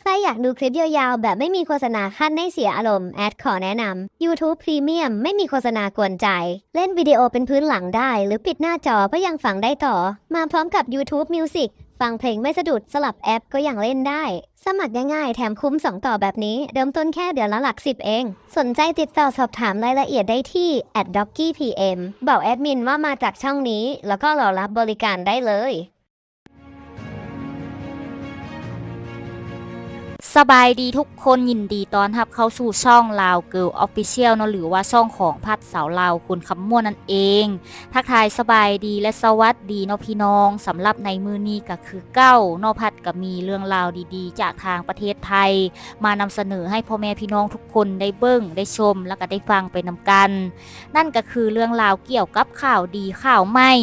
ใครอยากดูคลิปยาวๆแบบไม่มีโฆษณาขั้นไม่เสียอารมณ์แอดขอแนะนำ YouTube Premium ไม่มีโฆษณากวนใจเล่นวิดีโอเป็นพื้นหลังได้หรือปิดหน้าจอก็ยังฟังได้ต่อมาพร้อมกับ YouTube Music ฟังเพลงไม่สะดุดสลับแอปก็ยังเล่นได้สมัครง่ายๆแถมคุ้ม2 ต่อแบบนี้เริ่มต้นแค่เดือนละหลัก10เองสนใจติดต่อสอบถามรายละเอียดได้ที่ @dockeypm บอกแอดมินว่ามาจากช่องนี้แล้วก็รอรับบริการได้เลยสบายดีทุกคนยินดีต้อนรับเข้าสู่ช่องลาวเกิร์ลออฟฟิเชียลเนาะหรือว่าช่องของพัดสาวลาวคุณคำม่วนนั่นเองทักทายสบายดีและสวัสดีเนาะพี่น้องสำหรับในมือนี้ก็คือเก้าเนาะพัดก็มีเรื่องราวดีๆจากทางประเทศไทยมานำเสนอให้พ่อแม่พี่น้องทุกคนได้เบิ่งได้ชมแล้วก็ได้ฟังไปนำกันนั่นก็คือเรื่องราวเกี่ยวกับข่าวดีข่าวใหม่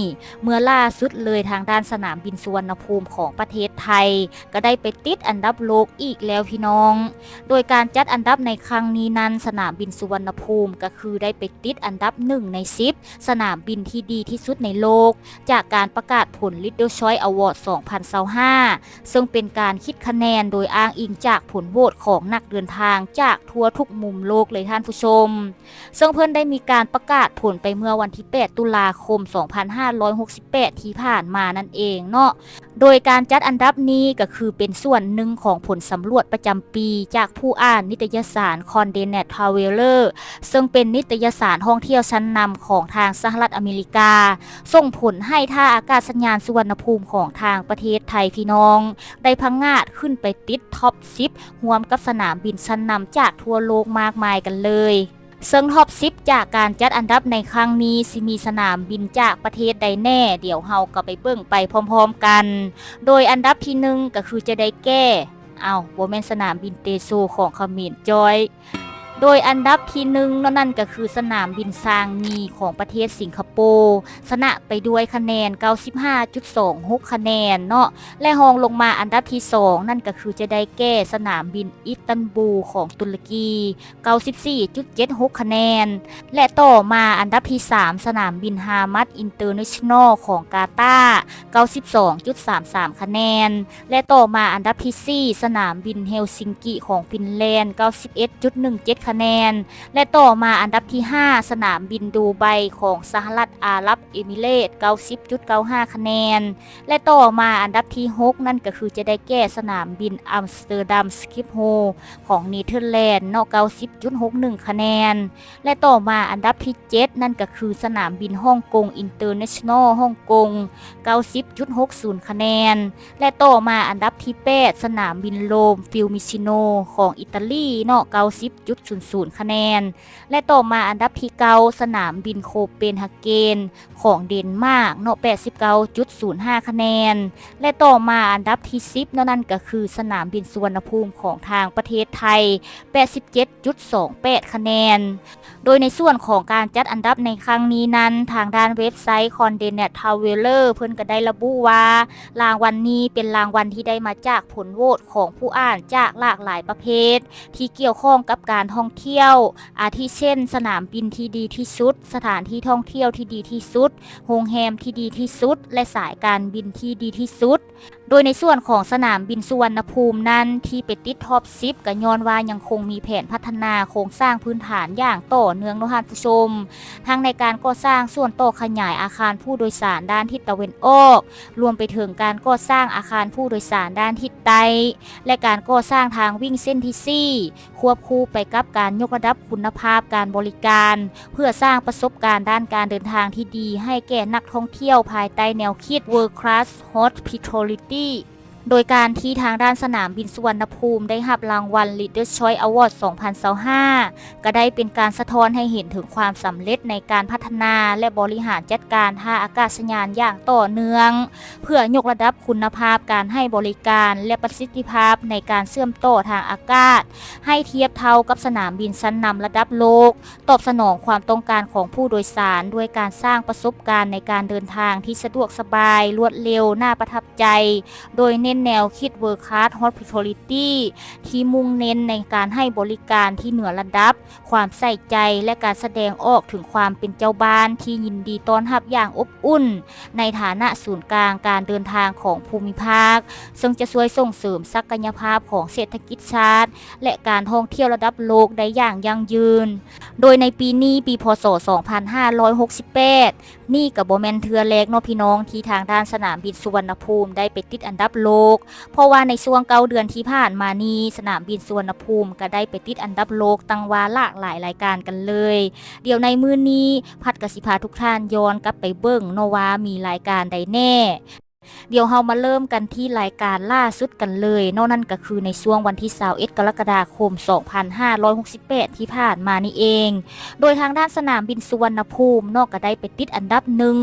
เมื่อล่าสุดเลยทางด้านสนามบินสุวรรณภูมิของประเทศไทยก็ได้ไปติดอันดับโลกอีกแล้วพี่น้องโดยการจัดอันดับในครั้งนี้นั้นสนามบินสุวรรณภูมิก็คือได้ไปติดอันดับ1ใน10สนามบินที่ดีที่สุดในโลกจากการประกาศผล Little Choice Award 2025ซึ่งเป็นการคิดคะแนนโดยอ้างอิงจากผลโหวตของนักเดินทางจากทั่วทุกมุมโลกเลยท่านผู้ชมซึ่งเพิ่นได้มีการประกาศผลไปเมื่อวันที่8ตุลาคม2568ที่ผ่านมานั่นเองเนาะโดยการจัดอันดับนี้ก็คือเป็นส่วนหนึ่งของผลสำรวจประจำปีจากผู้อ่านนิตยสาร Condé Traveler ซึ่งเป็นนิตยสารท่องเที่ยวชั้นนำของทางสหรัฐอเมริกาส่งผลให้ท่าอากาศยานสุวรรณภูมิของทางประเทศไทยพี่น้องได้พังงาดขึ้นไปติดท็อป10รวมกับสนามบินชั้นนำจากทั่วโลกมากมายกันเลยซึ่งท็อป10จากการจัดอันดับในครั้งนี้สิมีสนามบินจากประเทศใดแน่เดี๋ยวเฮาก็ไปเบิ่งไปพร้อมๆกันโดยอันดับที่1ก็คือจะได้แก้บ่แม่นสนามบินเตโซของเขมรจอยโดยอันดับที่1นั่นก็คือสนามบินซางงีของประเทศสิงคโปร์ชนะไปด้วยคะแนน 95.26 คะแนนเนาะและรองลงมาอันดับที่2นั่นก็คือจะได้แก่สนามบินอิสตันบูลของตุรกี 94.76 คะแนนและต่อมาอันดับที่3สนามบินฮามัดอินเตอร์เนชั่นแนลของกาตาร์ 92.33 คะแนนและต่อมาอันดับที่4สนามบินเฮลซิงกิของฟินแลนด์ 91.17 คะแนนและต่อมาอันดับที่5สนามบินดูไบของสหรัฐอาหรับเอมิเรตส์ 90.95 คะแนนและต่อมาอันดับที่6นั่นก็คือจะได้แก่สนามบินอัมสเตอร์ดัมสคิปโฮของเนเธอร์แลนด์เนาะ 90.61 คะแนนและต่อมาอันดับที่7นั่นก็คือสนามบินฮ่องกงอินเตอร์เนชั่นแนลฮ่องกง 90.60 คะแนนและต่อมาอันดับที่8สนามบินโรมฟิลมิชิโนของอิตาลีเนาะ 90.00 คะแนนและต่อมาอันดับที่9สนามบินโคเปนฮาเกนของเดนมาร์กเนาะ 89.05 คะแนนและต่อมาอันดับที่10นั่นก็คือสนามบินสุวรรณภูมิของทางประเทศไทย 87.28 คะแนนโดยในส่วนของการจัดอันดับในครั้งนี้นั้นทางด้านเว็บไซต์ Condé Traveler เพิ่นก็ได้ระบุว่ารางวัลนี้เป็นรางวัลที่ได้มาจากผลโหวตของผู้อ่านจากหลากหลายประเภทที่เกี่ยวข้องกับการท่องเที่ยวอาทิเช่นสนามบินที่ดีที่สุดสถานที่ท่องเที่ยวที่ดีที่สุดโรงแรมที่ดีที่สุดและสายการบินที่ดีที่สุดโดยในส่วนของสนามบินสุวรรณภูมินั้นที่ไปติดท็อป10ก็ย้อนว่ายังคงมีแผนพัฒนาโครงสร้างพื้นฐานอย่างต่อเนื่องท่านผู้ชมทั้งในการก่อสร้างส่วนต่อขยายอาคารผู้โดยสารด้านทิศตะวันออกรวมไปถึงการก่อสร้างอาคารผู้โดยสารด้านทิศใต้และการก่อสร้างทางวิ่งเส้นที่4ควบคู่ไปกับการยกระดับคุณภาพการบริการเพื่อสร้างประสบการณ์ด้านการเดินทางที่ดีให้แก่นักท่องเที่ยวภายใต้แนวคิด World Class Hospitality โดยการที่ทางด้านสนามบินสุวรรณภูมิได้รับรางวัล Leaders Choice Award 2025ก็ได้เป็นการสะท้อนให้เห็นถึงความสำเร็จในการพัฒนาและบริหารจัดการท่าอากาศยานอย่างต่อเนื่องเพื่อยกระดับคุณภาพการให้บริการและประสิทธิภาพในการเชื่อมต่อทางอากาศให้เทียบเท่ากับสนามบินชั้นนำระดับโลกตอบสนองความต้องการของผู้โดยสารด้วยการสร้างประสบการณ์ในการเดินทางที่สะดวกสบายรวดเร็วน่าประทับใจโดยเน้น น้นแนวคิด World Class Hospitality ที่มุ่งเน้นในการให้บริการที่เหนือระดับความใส่ใจและการแสดงออกถึงความเป็นเจ้าบ้านที่ยินดีต้อนรับอย่างอบอุ่นในฐานะศูนย์กลางการเดินทางของภูมิภาคซึ่งจะช่วยส่งเสริมศักยภาพของเศรษฐกิจชาติและการท่องเที่ยวระดับโลกได้อย่างยั่งยืนโดยในปีนี้ปีพศ 2568 นี่กับโบแมนเทือแรกเนาะพี่น้องที่ทางด้านสนามบินสุวรรณภูมิได้ไปติดอันดับโลกเพราะว่าในช่วง9 เดือนที่ผ่านมานี้สนามบินสุวรรณภูมิก็ได้ไปติดอันดับโลกตั้งว่าหลากหลายรายการกันเลยเดี๋ยวในมื้อนี้พัดกสิพาทุกท่านย้อนกลับไปเบิ่งเนาะว่ามีรายการใดแน่เดี๋ยวเรามาเริ่มกันที่รายการล่าสุดกันเลยนอกนั่นก็คือในช่วงวันที่21 กรกฎาคม 2568 ที่ผ่านมานี่เองโดยทางด้านสนามบินสุวรรณภูมินอกก็ได้ไปติดอันดับหนึ่ง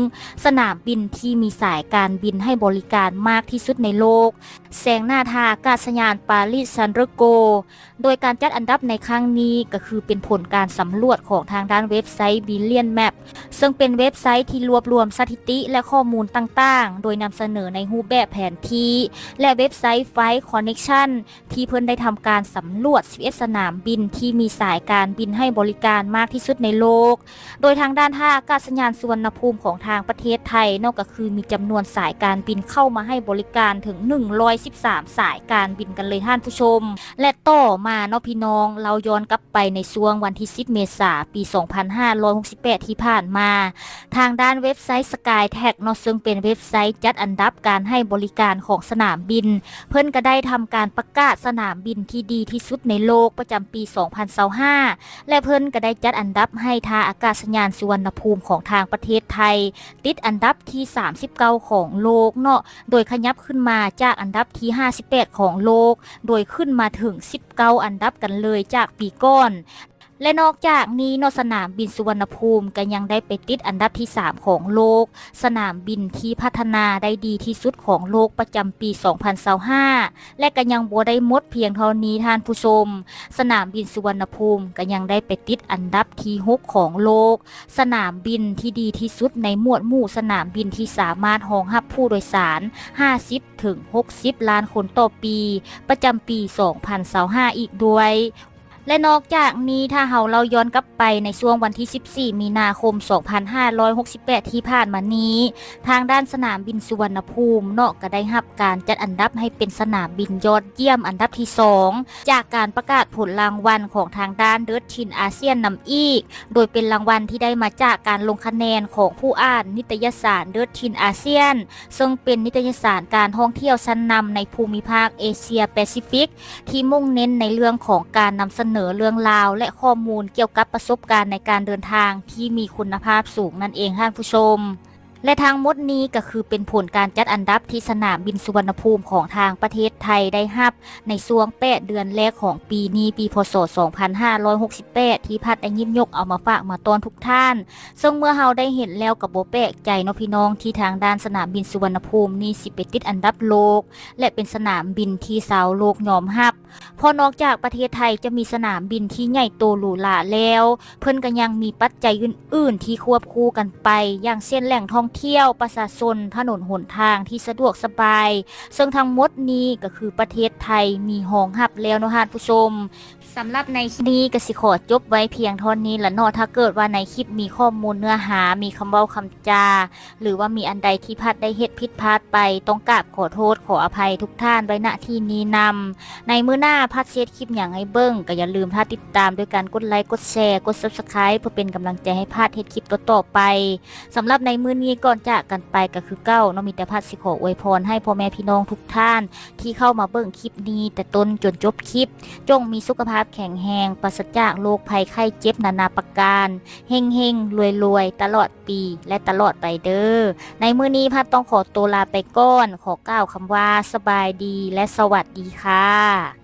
สนามบินที่มีสายการบินให้บริการมากที่สุดในโลกแซงหน้าท่าอากาศยานปารีสซานเดอร์โกโดยการจัดอันดับในครั้งนี้ก็คือเป็นผลการสำรวจของทางด้านเว็บไซต์ Billion Map ซึ่งเป็นเว็บไซต์ที่รวบรวมสถิติและข้อมูลต่างๆโดยนำเสนอในรูปแบบแผนที่และเว็บไซต์ Flight Connection ที่เพิ่นได้ทำการสำรวจ11 สนามบินที่มีสายการบินให้บริการมากที่สุดในโลกโดยทางด้านท่าอากาศยานสุวรรณภูมิของทางประเทศไทยนอกก็คือมีจำนวนสายการบินเข้ามาให้บริการถึง113สายการบินกันเลยท่านผู้ชมและต่อมาเนาะพี่น้องเราย้อนกลับไปในช่วงวันที่10 เมษายน ปี 2568 ที่ผ่านมาทางด้านเว็บไซต์ Skytrax เนาะซึ่งเป็นเว็บไซต์จัดอันดับการให้บริการของสนามบินเพิ่นก็ได้ทำการประกาศสนามบินที่ดีที่สุดในโลกประจำปี 2025 และเพิ่นก็ได้จัดอันดับให้ท่าอากาศยานสุวรรณภูมิของทางประเทศไทยติดอันดับที่39ของโลกเนาะโดยขยับขึ้นมาจากอันดับที่58ของโลกโดยขึ้นมาถึง19อันดับกันเลยจากปีก่อนและนอกจากนี้นอกสนามบินสุวรรณภูมิก็ยังได้ไปติดอันดับที่3ของโลกสนามบินที่พัฒนาได้ดีที่สุดของโลกประจำปี 2025 และก็ยังบ่ได้หมดเพียงเท่านี้ท่านผู้ชมสนามบินสุวรรณภูมิก็ยังได้ไปติดอันดับที่6ของโลกสนามบินที่ดีที่สุดในหมวดหมู่สนามบินที่สามารถรองรับผู้โดยสาร50 ถึง 60 ล้านคนต่อปีประจำปี 2025 อีกด้วยและนอกจากนี้ถ้าเราย้อนกลับไปในช่วงวันที่14 มีนาคม 2568 ที่ผ่านมานี้ทางด้านสนามบินสุวรรณภูมิเนาะก็ได้รับการจัดอันดับให้เป็นสนามบินยอดเยี่ยมอันดับที่2จากการประกาศผลรางวัลของทางด้านเดิร์ทชินอาเซียนนำอีกโดยเป็นรางวัลที่ได้มาจากการลงคะแนนของผู้อ่านนิตยสารเดิร์ทชินอาเซียนซึ่งเป็นนิตยสารการท่องเที่ยวชั้นนำในภูมิภาคเอเชียแปซิฟิกที่มุ่งเน้นในเรื่องของการนำเสนอเรื่องราวและข้อมูลเกี่ยวกับประสบการณ์ในการเดินทางที่มีคุณภาพสูงนั่นเองท่านผู้ชมและทั้งหมดนี้ก็คือเป็นผลการจัดอันดับที่สนามบินสุวรรณภูมิของทางประเทศไทยได้รับในช่วง8 เดือนแรกของปีนี้ปีพศ 2568 ที่พัดได้ยิบยกเอามาฝากมาต้อนทุกท่านซึ่งเมื่อเราได้เห็นแล้วกับโบแปลกใจเนาะพี่น้องที่ทางด้านสนามบินสุวรรณภูมินี่สิไปติดอันดับโลกและเป็นสนามบินที่ชาวโลกยอมรับเพราะนอกจากประเทศไทยจะมีสนามบินที่ใหญ่โตหรูหราแล้วเพิ่นก็ยังมีปัจจัยอื่นๆที่ควบคู่กันไปอย่างเช่นแหล่งท่องเที่ยวประชาชนถนนหนทางที่สะดวกสบายซึ่งทั้งหมดนี้ก็คือประเทศไทยมีรองรับแล้วเนาะท่านผู้ชมสำหรับในคลิปนี้ก็สิขอจบไว้เพียงเท่านี้ละเนาะถ้าเกิดว่าในคลิปมีข้อมูลเนื้อหามีคำเว้าคำจาหรือว่ามีอันใดที่พัดได้เฮ็ดผิดพลาดไปต้องกราบขอโทษขออภัยทุกท่านไว้ณที่นี้นำในมื้อหน้าพัดเซตคลิปอย่างให้เบิ่งก็อย่าลืมถ้าติดตามด้วยการกดไลค์กดแชร์กด Subscribe เพื่อเป็นกำลังใจให้พัดเฮ็ดคลิปต่อๆไปสำหรับในมื้อนี้ก่อนจากกันไปก็คือเก้าเนาะมีแต่พัดสิขออวยพรให้พ่อแม่พี่น้องทุกท่านที่เข้ามาเบิ่งคลิปนี้แต่ต้นจนจบคลิปจงมีสุขภาพแข็งแรงปราศจากโรคภัยไข้เจ็บนานาประการเฮงๆรวยๆตลอดปีและตลอดไปเด้อในมื้อนี้พัดต้องขอตัวลาไปก่อนขอกล่าวคำว่าสบายดีและสวัสดีค่ะ